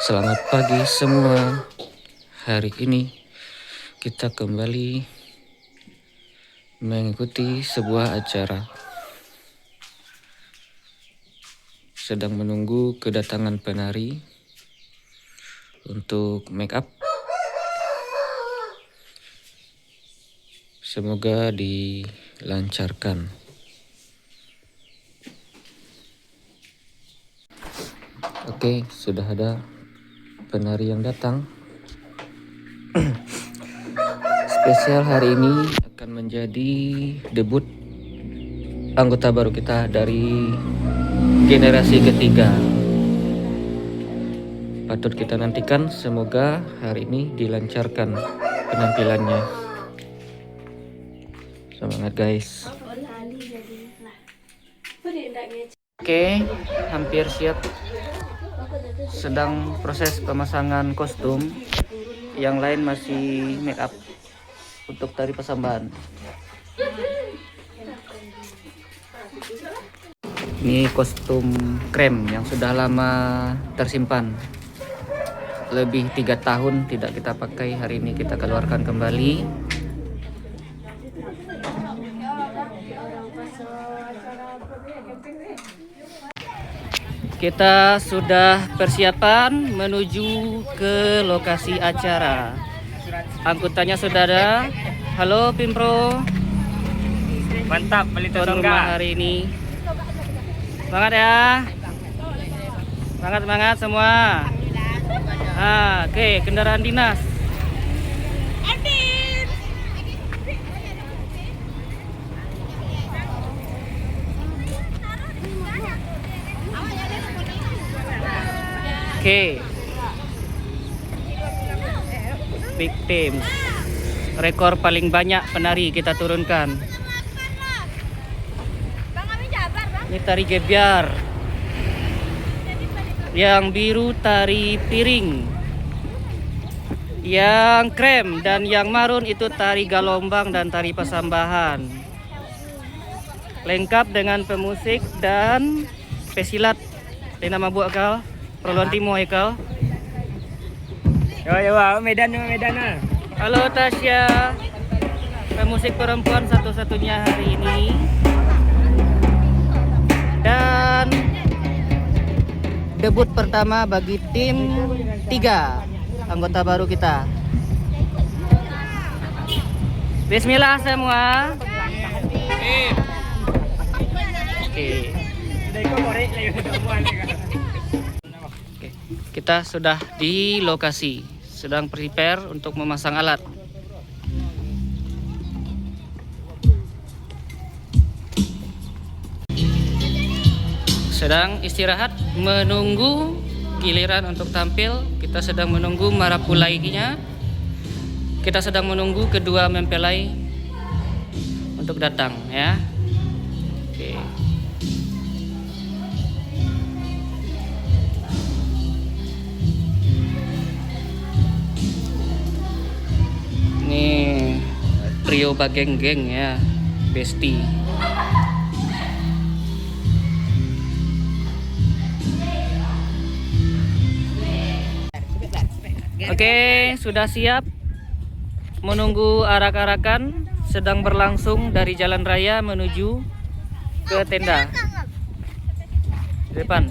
Selamat pagi semua. Hari ini kita kembali mengikuti sebuah acara. Sedang menunggu kedatangan penari untuk make up. Semoga dilancarkan. Oke, sudah ada penari yang datang. Spesial hari ini akan menjadi debut anggota baru kita dari generasi ketiga. Patut kita nantikan, semoga hari ini dilancarkan penampilannya. Semangat guys. Oke, hampir siap. Sedang proses pemasangan kostum. Yang lain masih make up untuk tari Pasamban. Ini kostum krem yang sudah lama tersimpan. Lebih 3 tahun tidak kita pakai, hari ini kita keluarkan kembali. Kita sudah persiapan menuju ke lokasi acara. Angkutannya sudah ada. Halo Pimpro. Mantap, Balito Tuan rumah hari ini. Semangat ya. Semangat semua. Oke, kendaraan dinas. Oke. Big team. Rekor paling banyak penari kita turunkan. Ini tari gebyar. Yang biru tari piring. Yang krem dan yang marun itu tari galombang dan tari pasambahan. Lengkap dengan pemusik dan pesilat. Ini nama buat kau. Perluan Timur ya kau. Yo, Medan. Halo Tasya. Pemusik perempuan satu-satunya hari ini. Dan debut pertama bagi tim 3 anggota baru kita. Bismillah semua. Oke. Kita sudah di lokasi, sedang prepare untuk memasang alat. Sedang istirahat menunggu giliran untuk tampil. Kita sedang menunggu marapulainya. Kita sedang menunggu kedua mempelai untuk datang ya. Oke. Ini trio bageng-geng ya, Besti. Oke, sudah siap. Menunggu arak-arakan sedang berlangsung dari jalan raya menuju ke tenda. Di depan.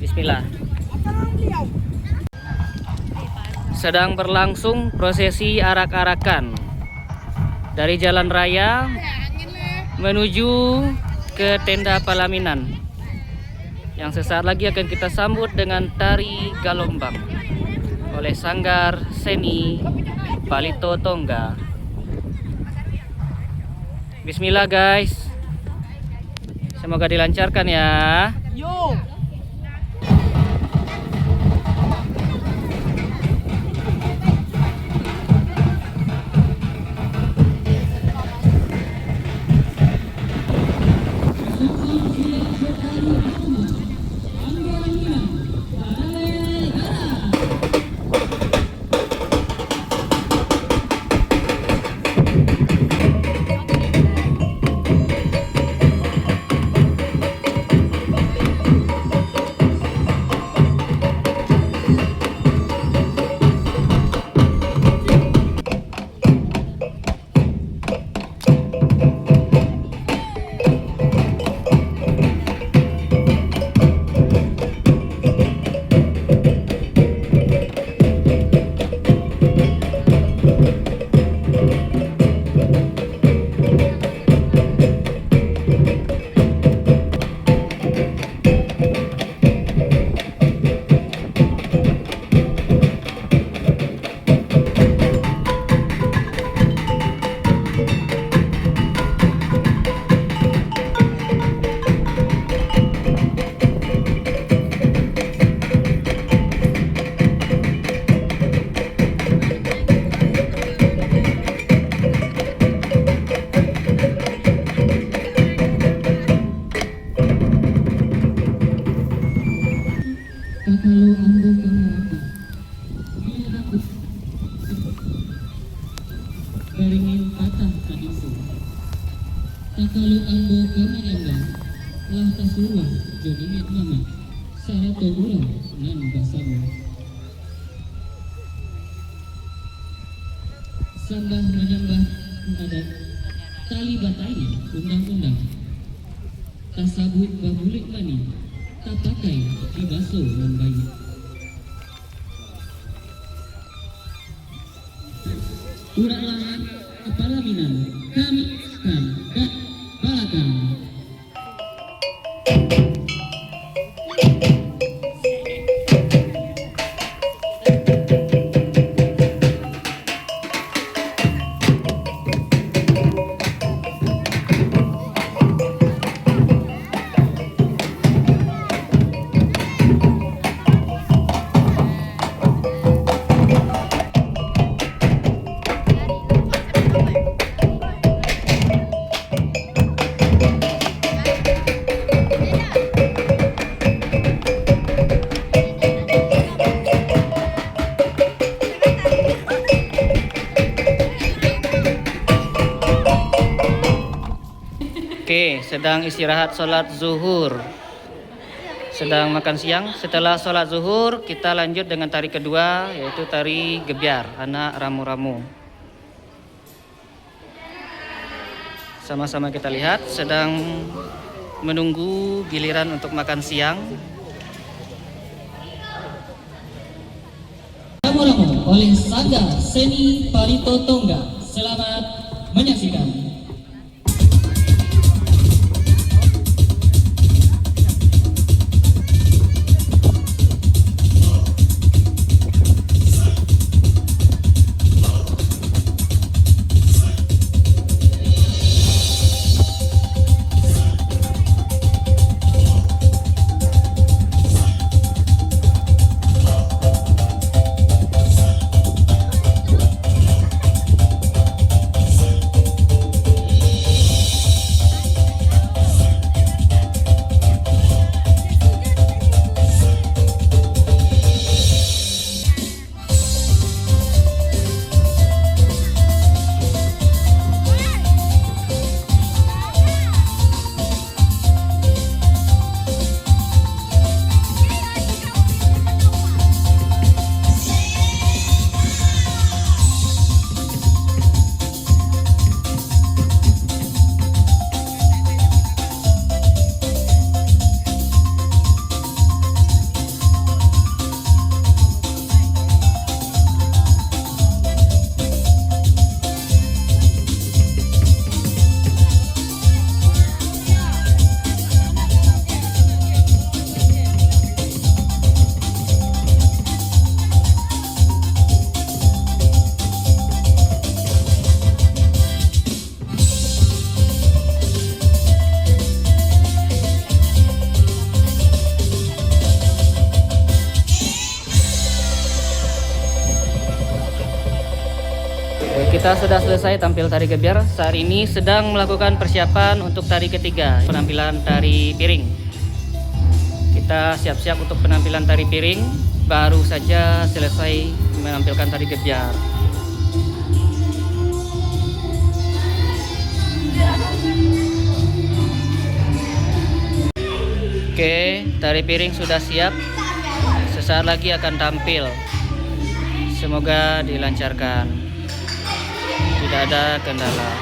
Bismillah. Sedang berlangsung prosesi arak-arakan dari jalan raya menuju ke tenda pelaminan, yang sesaat lagi akan kita sambut dengan tari galombang oleh Sanggar Seni Balito Tongga. Bismillah guys, semoga dilancarkan ya. Takalu ambo kamanyamba lah tasuruh jodimit mama sarato ulang nan basamu sambah menyembah adat tali batai undang-undang tasabut babulik mani tak pakai di baso nan bayi urang apalaminan kami kan dan balakan. Oke, sedang istirahat sholat zuhur. Sedang makan siang. Setelah sholat zuhur, kita lanjut dengan tari kedua, yaitu tari gebyar, anak ramu-ramu. Sama-sama kita lihat, sedang menunggu giliran untuk makan siang. Ramu-ramu oleh Sanggar Seni Palito Tongga. Selamat menyaksikan. Kita sudah selesai tampil tari gebyar. Saat ini sedang melakukan persiapan untuk tari ketiga, penampilan tari piring. Kita siap-siap untuk penampilan tari piring. Baru saja selesai menampilkan tari gebyar. Oke, tari piring sudah siap. Sesaat lagi akan tampil. Semoga dilancarkan. Tidak ada kendala.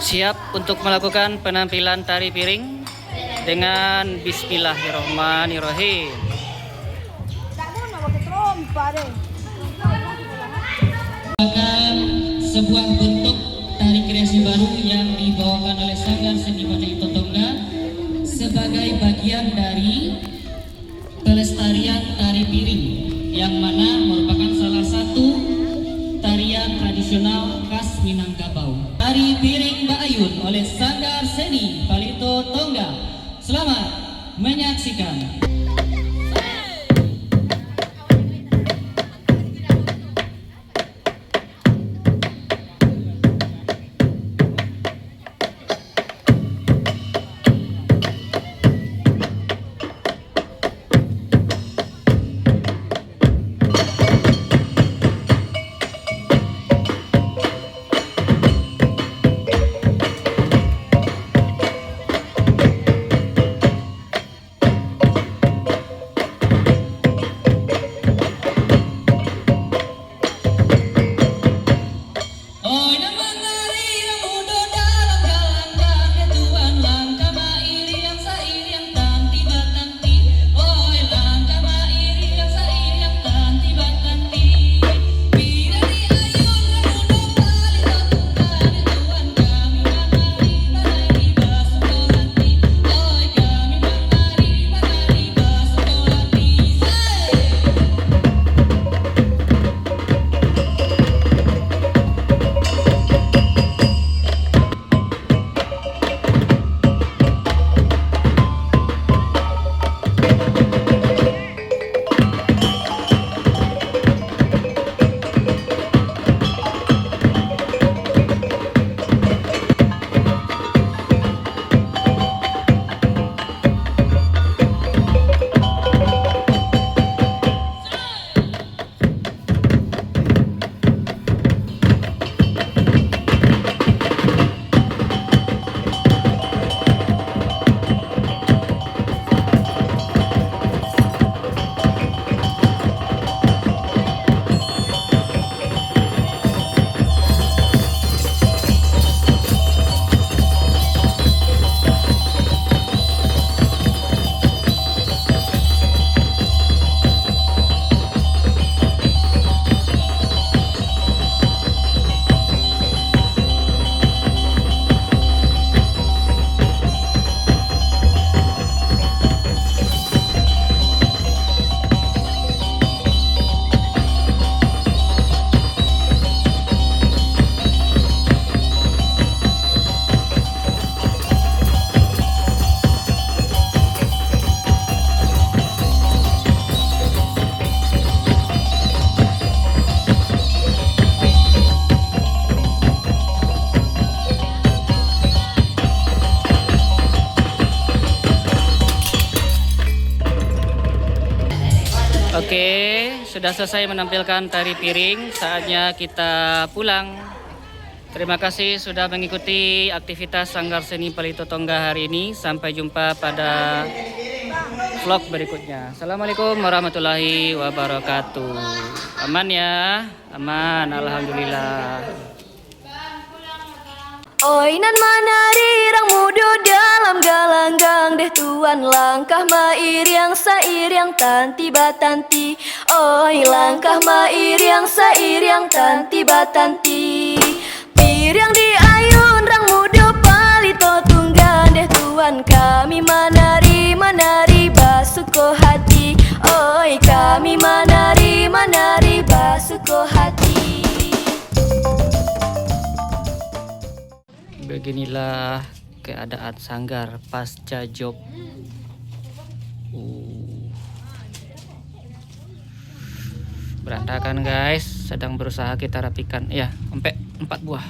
Siap untuk melakukan penampilan tari piring dengan Bismillahirrahmanirrahim. Akan sebuah bentuk tari kreasi baru yang dibawakan oleh Sanggar Seni Palito Tongga sebagai bagian dari pelestarian tari piring, yang mana merupakan salah satu tarian tradisional khas Minangkabau. Tari piring Mbak Ayun oleh Sanggar Seni Palito Tongga. Selamat menyaksikan. sudah selesai menampilkan tari piring, saatnya kita pulang. Terima kasih sudah mengikuti aktivitas Sanggar Seni Palito Tongga hari ini. Sampai jumpa pada vlog berikutnya. Assalamualaikum warahmatullahi wabarakatuh. Aman ya? Aman, alhamdulillah. Oi nan manari rang mudo dalam galanggang deh tuan langkah mair yang sair yang tanti batanti. Oi langkah mair yang sair yang tanti batanti. Pir yang di ayun rang mudo palito tunggan deh tuan kami manari manari basuko hati. Oi kami manari manari basuko hati. Beginilah keadaan sanggar pasca job. Berantakan guys, sedang berusaha kita rapikan. Ya, sampai 4 buah.